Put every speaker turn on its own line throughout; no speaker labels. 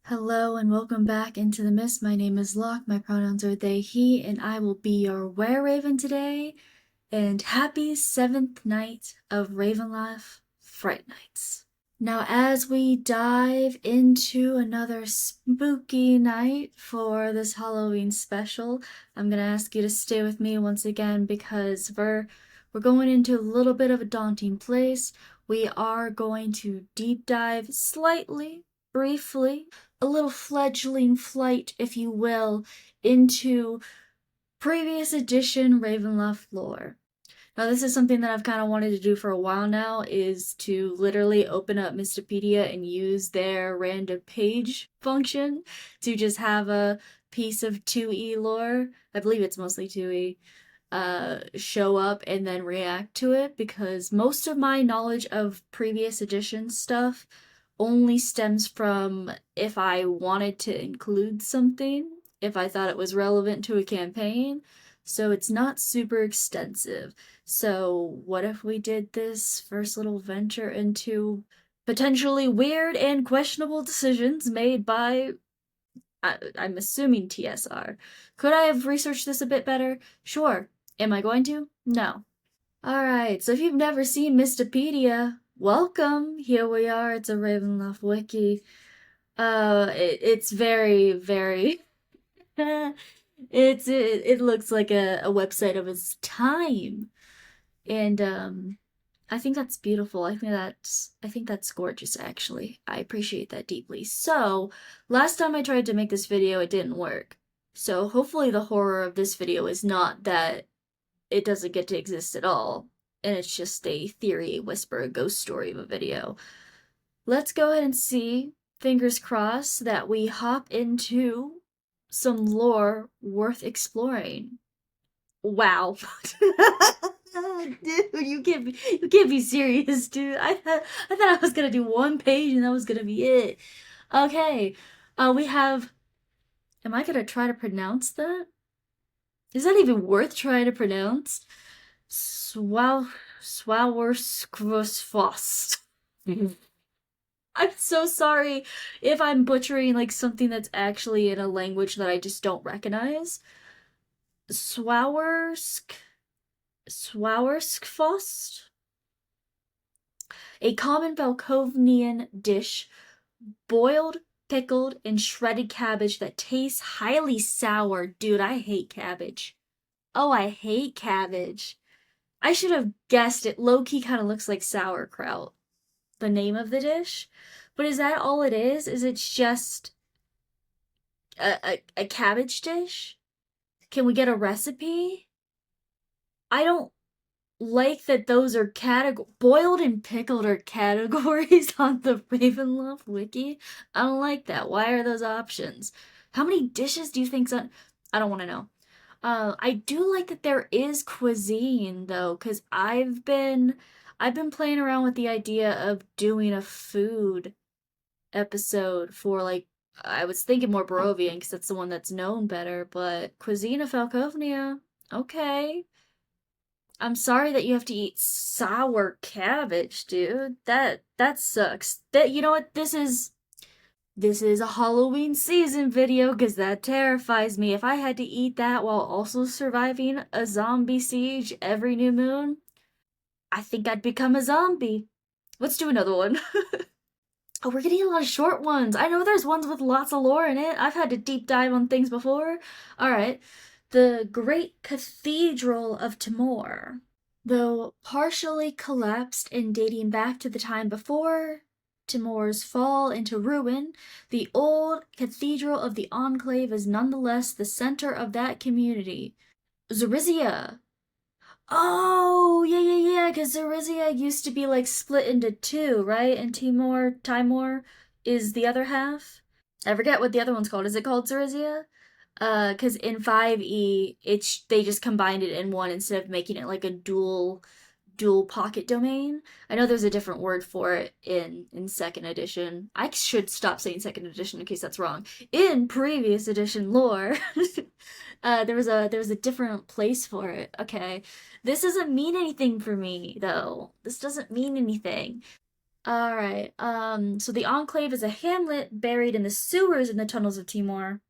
Hello and welcome back into the mist. My name is Locke. My pronouns are they, he, and I will be your wereraven today. And happy 7th night of Ravenloft Fright Nights. Now, as we dive into another spooky night for this Halloween special, I'm gonna ask you to stay with me once again because we're going into a little bit of a daunting place. We are going to deep dive slightly, briefly, a little fledgling flight, if you will, into previous edition Ravenloft lore. Now, this is something that I've kind of wanted to do for a while now, is to literally open up Mistipedia and use their random page function to just have a piece of 2E lore, I believe it's mostly 2E, show up and then react to it, because most of my knowledge of previous edition stuff only stems from if I wanted to include something, if I thought it was relevant to a campaign, so it's not super extensive. So what if we did this first little venture into potentially weird and questionable decisions made by, I'm assuming TSR. Could I have researched this a bit better? Sure. Am I going to? No. Alright, so if you've never seen Mistipedia, welcome! Here we are, it's a Ravenloft wiki. It's very, very... it looks like a website of its time. And, I think that's beautiful. I think that's gorgeous, actually. I appreciate that deeply. So, last time I tried to make this video, it didn't work. So hopefully the horror of this video is not that it doesn't get to exist at all, and it's just a theory, whisper, a ghost story of a video. Let's go ahead and see, fingers crossed, that we hop into some lore worth exploring. Wow. Dude, you can't be serious, dude. I thought I was gonna do one page and that was gonna be it. Okay. We have, am I gonna try to pronounce that? Is that even worth trying to pronounce? Swawerskvosfost. I'm so sorry if I'm butchering like something that's actually in a language that I just don't recognize. Swawerskvost? A common Valkovnian dish, boiled, pickled, and shredded cabbage that tastes highly sour. Dude, I hate cabbage. Oh, I hate cabbage. I should have guessed it. Low-key kind of looks like sauerkraut, the name of the dish. But is that all it is? Is it just a cabbage dish? Can we get a recipe? I don't like that those are boiled and pickled are categories on the Ravenloft wiki. I don't like that. Why are those options? How many dishes do you think's on? I don't want to know. I do like that there is cuisine though, because I've been playing around with the idea of doing a food episode for like, I was thinking more Barovian because that's the one that's known better, but Cuisine of Falkovnia, okay. I'm sorry that you have to eat sour cabbage, dude. That sucks. That, you know what? This is a Halloween season video because that terrifies me. If I had to eat that while also surviving a zombie siege every new moon, I think I'd become a zombie. Let's do another one. Oh, we're getting a lot of short ones. I know there's ones with lots of lore in it. I've had to deep dive on things before. Alright. The Great Cathedral of Timor. Though partially collapsed and dating back to the time before Timor's fall into ruin, the old Cathedral of the Enclave is nonetheless the center of that community. Zarizia. Oh, yeah, because Zarizia used to be like split into two, right? And Timor is the other half. I forget what the other one's called. Is it called Zarizia? Because in 5e, they just combined it in one instead of making it like a dual pocket domain. I know there's a different word for it in second edition. I should stop saying second edition in case that's wrong. In previous edition lore, there was a different place for it. Okay, this doesn't mean anything for me though. This doesn't mean anything. All right. So the Enclave is a hamlet buried in the sewers in the tunnels of Timor.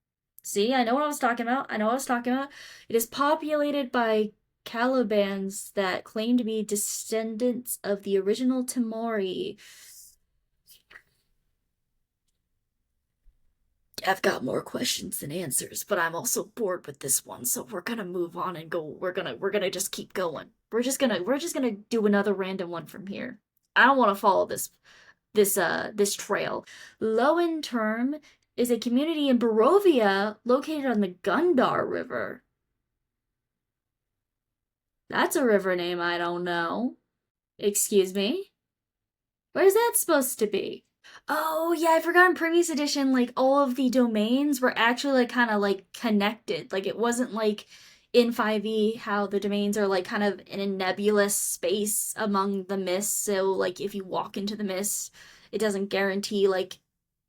See, I know what I was talking about. I know what I was talking about. It is populated by Calibans that claim to be descendants of the original Timori. I've got more questions than answers, but I'm also bored with this one, so we're gonna move on and go. We're gonna just keep going. We're just gonna do another random one from here. I don't want to follow this trail. Lowen Term is a community in Barovia located on the Gundar River. That's a river name I don't know. Excuse me? Where's that supposed to be? Oh, yeah, I forgot in previous edition, like, all of the domains were actually, like, kind of, like, connected. Like, it wasn't like in 5e how the domains are, like, kind of in a nebulous space among the mists. So, like, if you walk into the mist, it doesn't guarantee, like,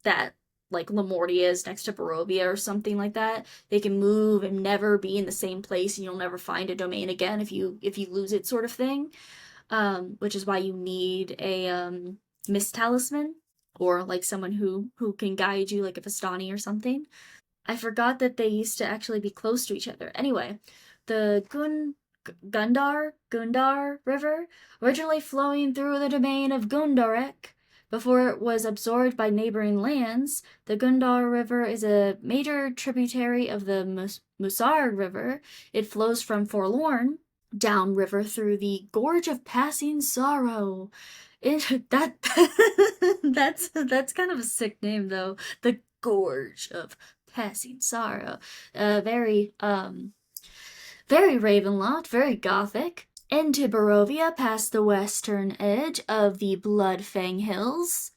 that, like, Lamortia is next to Barovia or something like that. They can move and never be in the same place, and you'll never find a domain again if you lose it, sort of thing. Which is why you need a mist talisman or like someone who can guide you, like a Vistani or something. I forgot that they used to actually be close to each other. Anyway, the Gundar River, originally flowing through the domain of Gundarek before it was absorbed by neighboring lands. The Gundar River is a major tributary of the Musard River. It flows from Forlorn downriver through the Gorge of Passing Sorrow. That that's kind of a sick name though. The Gorge of Passing Sorrow. Very Ravenloft, very gothic. Into Barovia past the western edge of the Bloodfang Hills.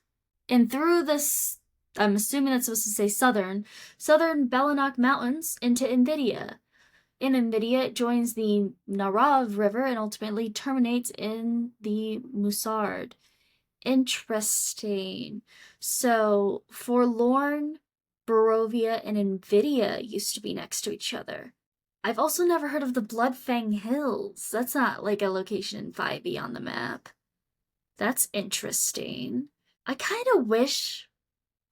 And through this, I'm assuming that's supposed to say southern Bellinok Mountains into Invidia. In Invidia, it joins the Narav River and ultimately terminates in the Musard. Interesting. So, Forlorn, Barovia, and Invidia used to be next to each other. I've also never heard of the Bloodfang Hills. That's not like a location in 5e on the map. That's interesting. I kind of wish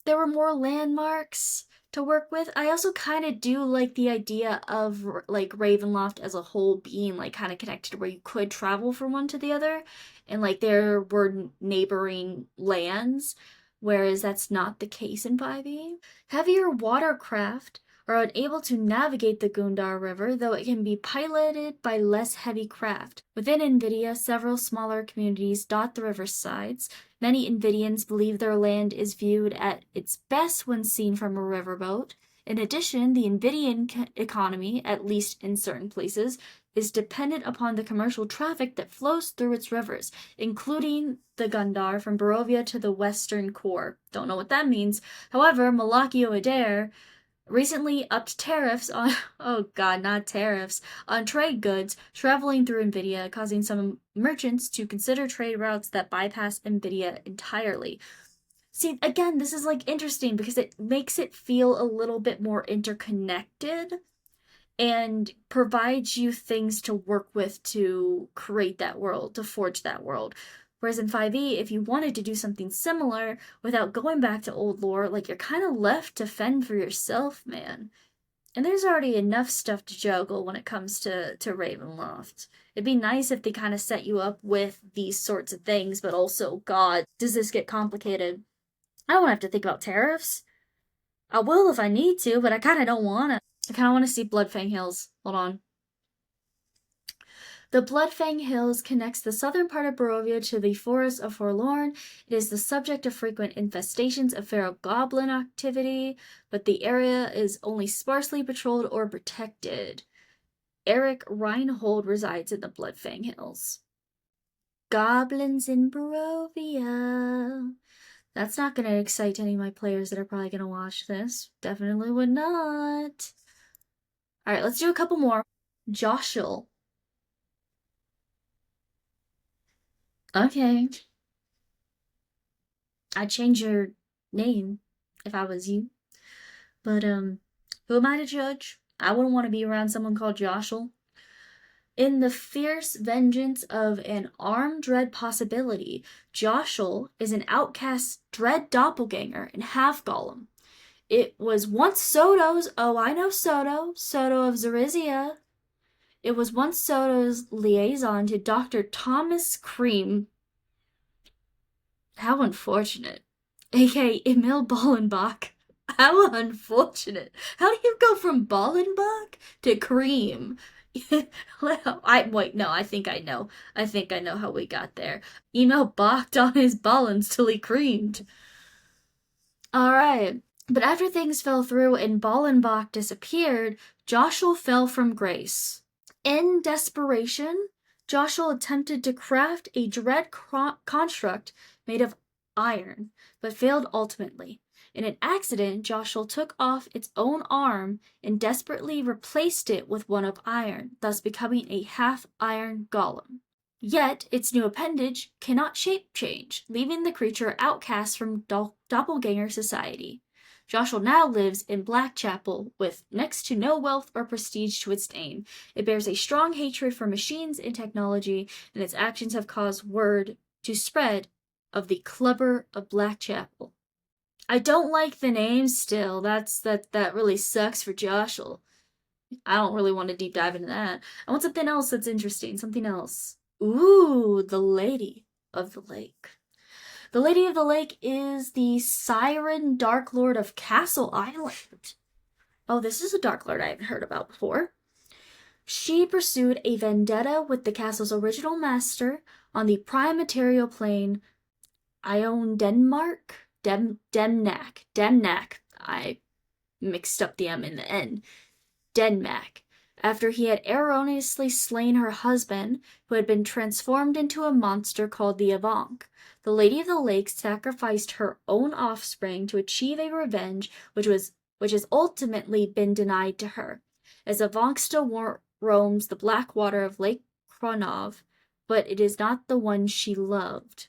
there were more landmarks to work with. I also kind of do like the idea of like Ravenloft as a whole being like kind of connected where you could travel from one to the other and like there were neighboring lands, whereas that's not the case in 5e. Heavier watercraft are unable to navigate the Gundar River, though it can be piloted by less heavy craft. Within Invidia, several smaller communities dot the river's sides. Many Invidians believe their land is viewed at its best when seen from a riverboat. In addition, the Invidian economy, at least in certain places, is dependent upon the commercial traffic that flows through its rivers, including the Gundar from Barovia to the western core. Don't know what that means. However, Malakio Adair recently upped tariffs on, oh god, not tariffs, on trade goods traveling through Invidia, causing some merchants to consider trade routes that bypass Invidia entirely. See, again, this is like interesting because it makes it feel a little bit more interconnected and provides you things to work with to create that world, to forge that world. Whereas in 5e, if you wanted to do something similar without going back to old lore, like you're kind of left to fend for yourself, man. And there's already enough stuff to juggle when it comes to Ravenloft. It'd be nice if they kind of set you up with these sorts of things, but also, God, does this get complicated? I don't want to have to think about tariffs. I will if I need to, but I kind of don't want to. I kind of want to see Bloodfang Hills. Hold on. The Bloodfang Hills connects the southern part of Barovia to the Forest of Forlorn. It is the subject of frequent infestations of feral goblin activity, but the area is only sparsely patrolled or protected. Eric Reinhold resides in the Bloodfang Hills. Goblins in Barovia. That's not going to excite any of my players that are probably going to watch this. Definitely would not. Alright, let's do a couple more. Joshua. Okay. I'd change your name if I was you. But, who am I to judge? I wouldn't want to be around someone called Joshua. In the fierce vengeance of an armed dread possibility, Joshel is an outcast dread doppelganger and half golem. It was once Soto's, oh, I know Soto of Zarizia. It was once Soto's liaison to Dr. Thomas Cream. How unfortunate. aka Emil Ballenbach. How unfortunate. How do you go from Ballenbach to Cream? Well, I think I know. I think I know how we got there. Emil balked on his ballens till he creamed. Alright. But after things fell through and Ballenbach disappeared, Joshua fell from grace. In desperation, Joshua attempted to craft a dread construct made of iron, but failed ultimately. In an accident, Joshua took off its own arm and desperately replaced it with one of iron, thus becoming a half-iron golem. Yet, its new appendage cannot shape change, leaving the creature outcast from doppelganger society. Joshua now lives in Blackchapel with next to no wealth or prestige to its name. It bears a strong hatred for machines and technology, and its actions have caused word to spread of the Clubber of Blackchapel. I don't like the name still. That really sucks for Joshua. I don't really want to deep dive into that. I want something else that's interesting. Something else. Ooh, the Lady of the Lake. The Lady of the Lake is the Siren Dark Lord of Castle Island. Oh, this is a Dark Lord I haven't heard about before. She pursued a vendetta with the castle's original master on the prime material plane Ion Denmark? Demnak. I mixed up the M and the N. Denmark. After he had erroneously slain her husband, who had been transformed into a monster called the Avank. The Lady of the Lake sacrificed her own offspring to achieve a revenge which has ultimately been denied to her, as Avank still roams the black water of Lake Kronov, but it is not the one she loved.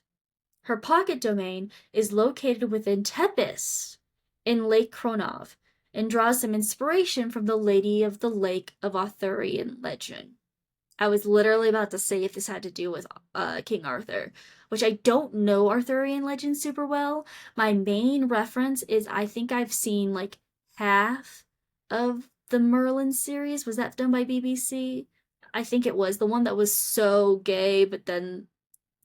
Her pocket domain is located within Tepes in Lake Kronov, and draws some inspiration from the Lady of the Lake of Arthurian legend. I was literally about to say if this had to do with King Arthur, which I don't know Arthurian legend super well. My main reference is I think I've seen like half of the Merlin series. Was that done by BBC? I think it was. The one that was so gay, but then,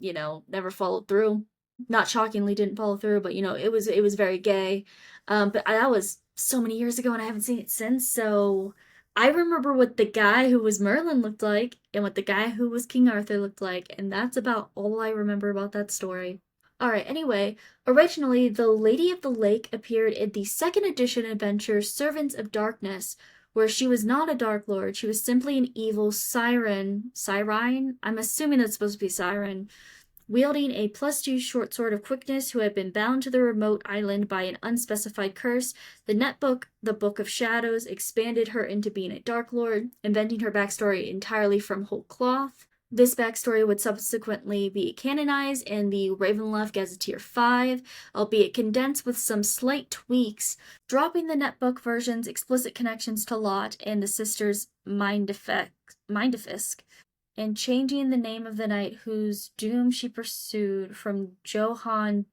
never followed through. Not shockingly didn't follow through, but it was very gay. But that was so many years ago and I haven't seen it since, so I remember what the guy who was Merlin looked like and what the guy who was King Arthur looked like, and that's about all I remember about that story. Alright, anyway, originally the Lady of the Lake appeared in the second edition adventure Servants of Darkness, where she was not a Dark Lord, she was simply an evil siren? I'm assuming that's supposed to be siren, wielding a +2 short sword of quickness who had been bound to the remote island by an unspecified curse. The netbook, The Book of Shadows, expanded her into being a Dark Lord, inventing her backstory entirely from whole cloth. This backstory would subsequently be canonized in the Ravenloft Gazetteer 5, albeit condensed with some slight tweaks, dropping the netbook version's explicit connections to Lot and the sisters Mindefisk, and changing the name of the knight whose doom she pursued from Johann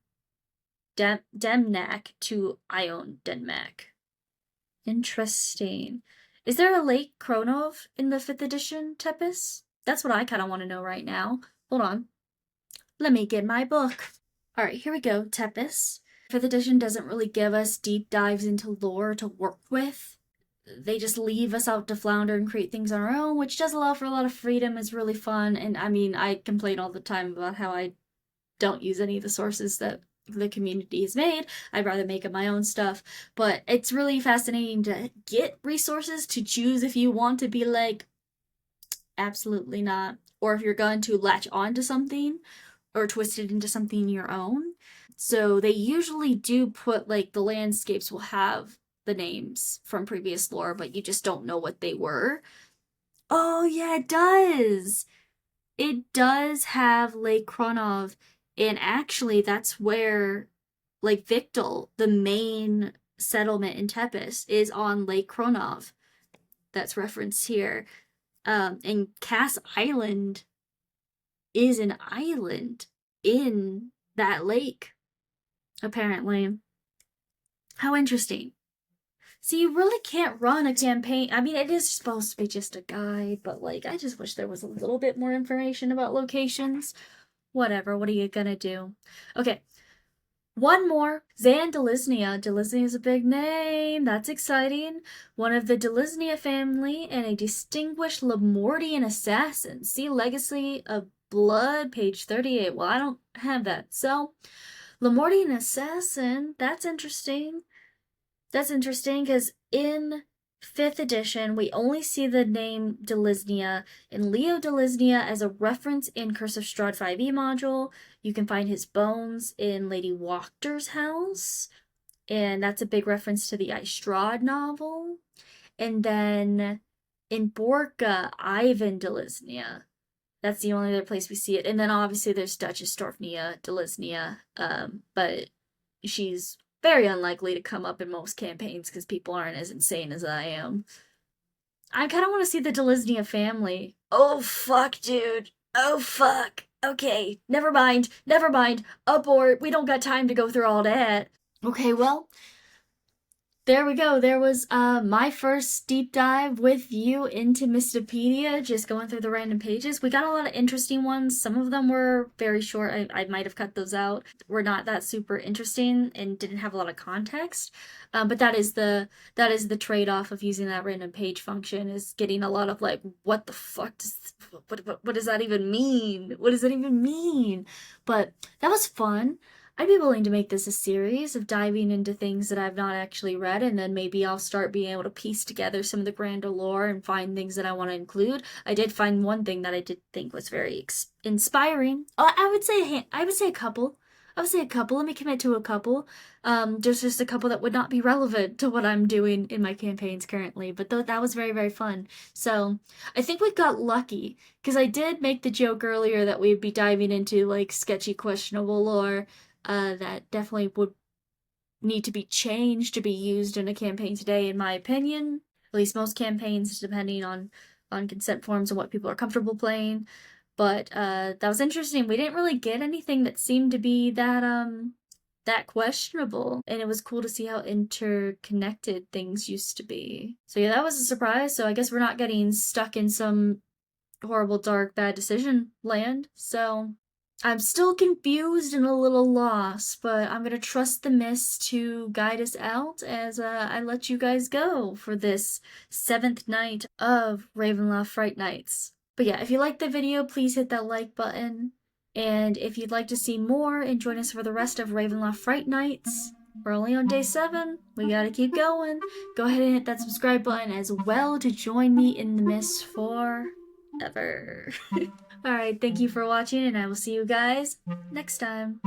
Demnak to Ion Denmark. Interesting. Is there a Lake Kronov in the 5th edition, Tepes? That's what I kind of want to know right now. Hold on. Let me get my book. Alright, here we go, Tepes. 5th edition doesn't really give us deep dives into lore to work with. They just leave us out to flounder and create things on our own, which does allow for a lot of freedom, is really fun, and I mean, I complain all the time about how I don't use any of the sources that the community has made. I'd rather make up my own stuff, but it's really fascinating to get resources to choose if you want to be like, absolutely not, or if you're going to latch on to something or twist it into something your own. So they usually do put, like, the landscapes will have the names from previous lore, but you just don't know what they were. Oh yeah, it does! It does have Lake Kronov, and actually that's where, like, Victal, the main settlement in Tepes, is on Lake Kronov. That's referenced here. And Cass Island is an island in that lake, apparently. How interesting. So you really can't run a campaign. I mean, it is supposed to be just a guide, but like, I just wish there was a little bit more information about locations. Whatever, what are you gonna do? Okay, one more. Zan Delisnia. Delisnia is a big name. That's exciting. One of the Delisnia family and a distinguished Lemortian assassin. See Legacy of Blood, page 38. Well, I don't have that. So, Lemortian assassin, that's interesting. That's interesting because in 5th edition, we only see the name Delisnia and Leo Delisnia as a reference in Curse of Strahd 5e module. You can find his bones in Lady Walker's house, and that's a big reference to the I Strahd novel. And then in Borca, Ivan Delisnia. That's the only other place we see it. And then obviously there's Duchess Storfnia Delisnia, but she's very unlikely to come up in most campaigns because people aren't as insane as I am. I kind of want to see the Delisnia family. Oh, fuck, dude. Oh, fuck. Okay, never mind. Never mind. Abort. We don't got time to go through all that. Okay, well, there we go. There was my first deep dive with you into Mistipedia, just going through the random pages. We got a lot of interesting ones. Some of them were very short. I might have cut those out. Were not that super interesting and didn't have a lot of context. But that is the trade-off of using that random page function, is getting a lot of like, what the fuck does what does that even mean? What does that even mean? But that was fun. I'd be willing to make this a series of diving into things that I've not actually read, and then maybe I'll start being able to piece together some of the grander lore and find things that I want to include. I did find one thing that I did think was very inspiring. I would say a couple. I would say a couple. Let me commit to a couple. There's just a couple that would not be relevant to what I'm doing in my campaigns currently, but that was very, very fun. So I think we got lucky, because I did make the joke earlier that we'd be diving into like sketchy, questionable lore. That definitely would need to be changed to be used in a campaign today, in my opinion. At least most campaigns, depending on consent forms and what people are comfortable playing. But that was interesting. We didn't really get anything that seemed to be that questionable, and it was cool to see how interconnected things used to be. So yeah, that was a surprise. So I guess we're not getting stuck in some horrible, dark, bad decision land. So I'm still confused and a little lost, but I'm gonna trust the mist to guide us out as I let you guys go for this 7th night of Ravenloft Fright Nights. But yeah, if you liked the video, please hit that like button. And if you'd like to see more and join us for the rest of Ravenloft Fright Nights, we're only on day 7. We gotta keep going. Go ahead and hit that subscribe button as well to join me in the mist forever. Alright, thank you for watching, and I will see you guys next time.